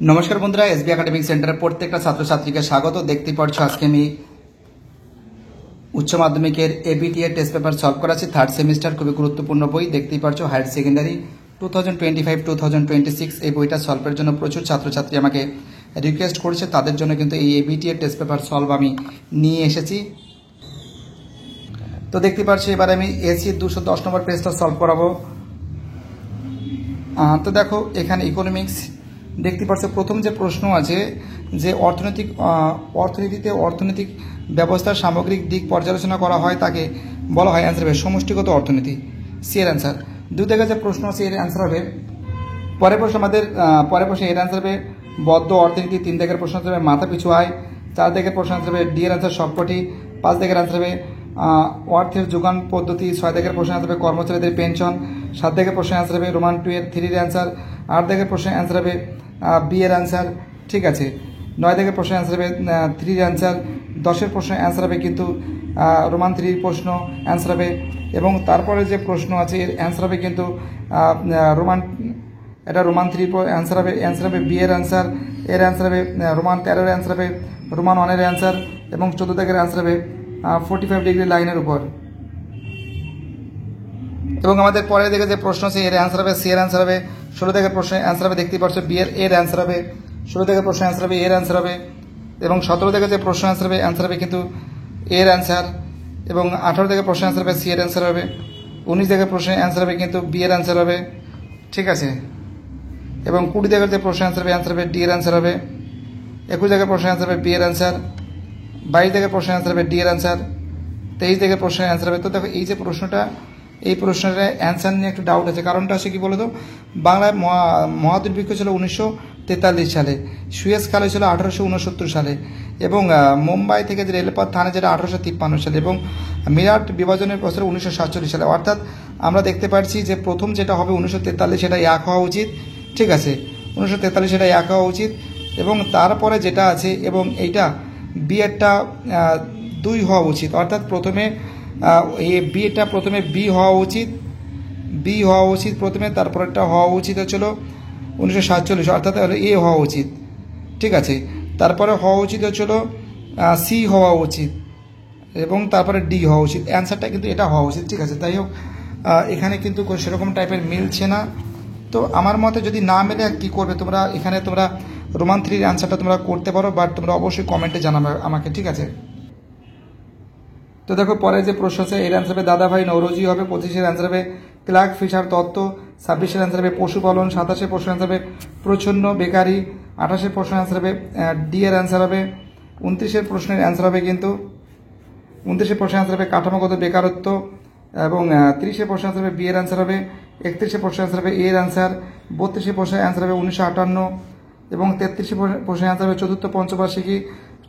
नमस्कार बंधुरा SB academic centre प्रत्येक छात्र छात्री के स्वागत। देखते पाচ্ছ आज के उच्च माध्यमिकेर एबीटी टेस्ट पेपर सल्व कराচ্ছি थार्ड सेमिस्टार खूब गुरुत्वपूर्ण बई। देखते पाচ্ছ हायर सेकेंडारी 2025-2026 এই বইটা সলভের জন্য প্রচুর ছাত্রছাত্রী আমাকে রিকোয়েস্ট করেছে, তাদের জন্য কিন্তু এই এবিটি টেস্ট পেপার সলভ আমি নিয়ে এসেছি। তো দেখতে পাচ্ছ এবার আমি এসি 210 নম্বর পেজটা সলভ করাবো। তো দেখো এখানে ইকোনমিক্স দেখতে পাচ্ছ প্রথম যে প্রশ্ন আছে যে অর্থনীতিতে অর্থনৈতিক ব্যবস্থার সামগ্রিক দিক পর্যালোচনা করা হয় তাকে বলা হয় অ্যান্সার হবে সমষ্টিগত অর্থনীতি। সি এর অ্যান্সার। দুই দিকে যে প্রশ্ন আছে এর অ্যান্সার হবে পরের প্রশ্ন এর অ্যান্সার হবে বদ্ধ অর্থনীতি। 3 দিকের প্রশ্ন হবে মাথা পিছু আয়। 4 দিকের প্রশ্ন হবে ডি এর অ্যান্সার সবকটি। 5 দিকের অ্যান্সার হবে অর্থের যোগান পদ্ধতি। 6 দিকের প্রশ্ন হবে কর্মচারীদের পেনশন। 7 দিকের প্রশ্ন অ্যান্সার হবে রোমান 2 এর 3 এর অ্যান্সার। 8 দিকের প্রশ্ন অ্যান্সার হবে বি এর অ্যান্সার। ঠিক আছে। 9 দিকের প্রশ্ন অ্যান্সার হবে 3 এর অ্যান্সার। 10 এর প্রশ্ন অ্যান্সার হবে কিন্তু রোমান 3 এর প্রশ্ন অ্যান্সার হবে এবং তারপরে যে প্রশ্ন আছে এর অ্যান্সার হবে কিন্তু রোমান 3 অ্যান্সার হবে বি এর অ্যান্সার। এর অ্যান্সার হবে রোমান 13 এর অ্যান্সার হবে রোমান 1 এর অ্যান্সার এবং 14 দিকের অ্যান্সার হবে 45 ডিগ্রি লাইনের উপর। এবং আমাদের পরের দিকে যে প্রশ্ন আছে এর অ্যান্সার হবে সি এর অ্যান্সার হবে। 16 দিকের প্রশ্নের অ্যান্সার হবে দেখতে পাচ্ছ বি এর অ্যান্সার হবে। 16 দিকের প্রশ্ন অ্যান্সার হবে এর অ্যান্সার হবে এবং 17 দিকের যে প্রশ্ন অ্যান্সার হবে কিন্তু এর অ্যান্সার এবং 18 দিকের প্রশ্ন অ্যান্সার হবে সি এর অ্যান্সার হবে। 19 দিকের প্রশ্নের অ্যান্সার হবে কিন্তু বি এর অ্যান্সার হবে। ঠিক আছে। এবং 20 দিকের যে প্রশ্ন অ্যান্সার হবে ডি এর অ্যান্সার হবে। 21 দিকের প্রশ্ন অ্যান্সার হবে বি এর অ্যান্সার। 22 দিকের প্রশ্ন অ্যান্সার হবে ডি এর অ্যান্সার। 23 দিকের প্রশ্নের অ্যান্সার হবে। তো দেখো এই যে প্রশ্নটা এই প্রশ্নের অ্যান্সার নিয়ে একটু ডাউট আছে। কারণটা আছে কি বলো তো, বাংলায় মহাদুর্ভিক্ষ ছিল 1943 সালে, সুয়েজ খাল হয়েছিল 1869 সালে এবং মুম্বাই থেকে যে রেলপথ থানে যেটা 1853 সালে এবং মিরাট বিভাজনের বছর 1947 সালে। অর্থাৎ আমরা দেখতে পাচ্ছি যে প্রথম যেটা হবে 1943 সেটা এক হওয়া উচিত। ঠিক আছে। 1943 সেটা এক হওয়া উচিত এবং তারপরে যেটা আছে এবং এইটা বি এরটা 2 হওয়া উচিত। অর্থাৎ প্রথমে বিটা প্রথমে বি হওয়া উচিত প্রথমে, তারপরেরটা হওয়া উচিত হচ্ছিল 1947 অর্থাৎ এ হওয়া উচিত। ঠিক আছে। তারপরে হওয়া উচিত হচ্ছিল সি হওয়া উচিত এবং তারপরে ডি হওয়া উচিত। অ্যান্সারটা কিন্তু এটা হওয়া উচিত। ঠিক আছে। তাই হোক এখানে কিন্তু সেরকম টাইপের মিলছে না। তো আমার মতে যদি না মেলে কী করবে তোমরা, এখানে তোমরা রোমান 3 অ্যান্সারটা তোমরা করতে পারো, বাট তোমরা অবশ্যই কমেন্টে জানাবে আমাকে। ঠিক আছে। তো দেখো পরে যে প্রশ্ন আছে এর অ্যান্সার হবে দাদাভাই নৌরোজি হবে। 25 এর অ্যান্সার হবে ক্লার্ক ফিশার তত্ত্ব। 26 এর অ্যান্সার হবে পশুপালন। 27 এর প্রশ্ন অ্যান্সার হবে প্রচ্ছন্ন বেকারি। 28 এর প্রশ্ন অ্যান্সার হবে ডি এর অ্যান্সার হবে। 29 এর প্রশ্নের অ্যান্সার হবে কিন্তু 29 এর প্রশ্নের অ্যান্সার হবে কাঠামোগত বেকারত্ব এবং 30 এর প্রশ্ন অ্যান্সার হবে বি এর অ্যান্সার হবে। 31 এর প্রশ্নের অ্যান্সার হবে এ এর অ্যান্সার। 32 এর প্রশ্নের অ্যান্সার হবে 1958 এবং 33 এর প্রশ্নের অ্যান্সার হবে চতুর্থ পঞ্চবার্ষিকী।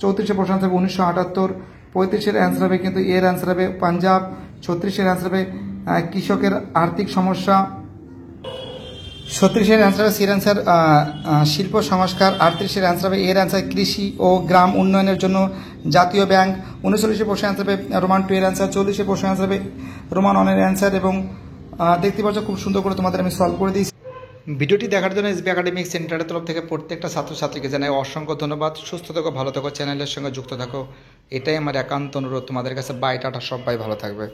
34 এর প্রশ্ন অ্যান্সার হবে 1978। 35 এর অ্যান্সার হবে কিন্তু এর অ্যান্সার হবে পাঞ্জাব। 36 এর অ্যান্সার হবে কৃষকের আর্থিক সমস্যা। 36 এর অ্যান্সার হবে সি এর অ্যান্সার শিল্প সংস্কার। 38 এর অ্যান্সার হবে এর অ্যান্সার কৃষি ও গ্রাম উন্নয়নের জন্য জাতীয় ব্যাংক। 39 এর প্রশ্নের অ্যান্সার হবে রোমান 2 এর অ্যান্সার। 40 এর প্রশ্নের অ্যান্সার হবে রোমান 1 এর অ্যান্সার এবং দেখতে পাচ্ছ খুব সুন্দর করে তোমাদের আমি সলভ করে দিয়েছি। ভিডিওটি দেখার জন্য এসবি একাডেমিক সেন্টারের তরফ থেকে প্রত্যেকটা ছাত্রছাত্রীকে জানাই অসংখ্য ধন্যবাদ। সুস্থ থাকো, ভালো থাকো, চ্যানেলের সঙ্গে যুক্ত থাকো, এটাই আমার একান্ত অনুরোধ তোমাদের কাছে। বাই, টাটা, সবাই ভালো থাকবে।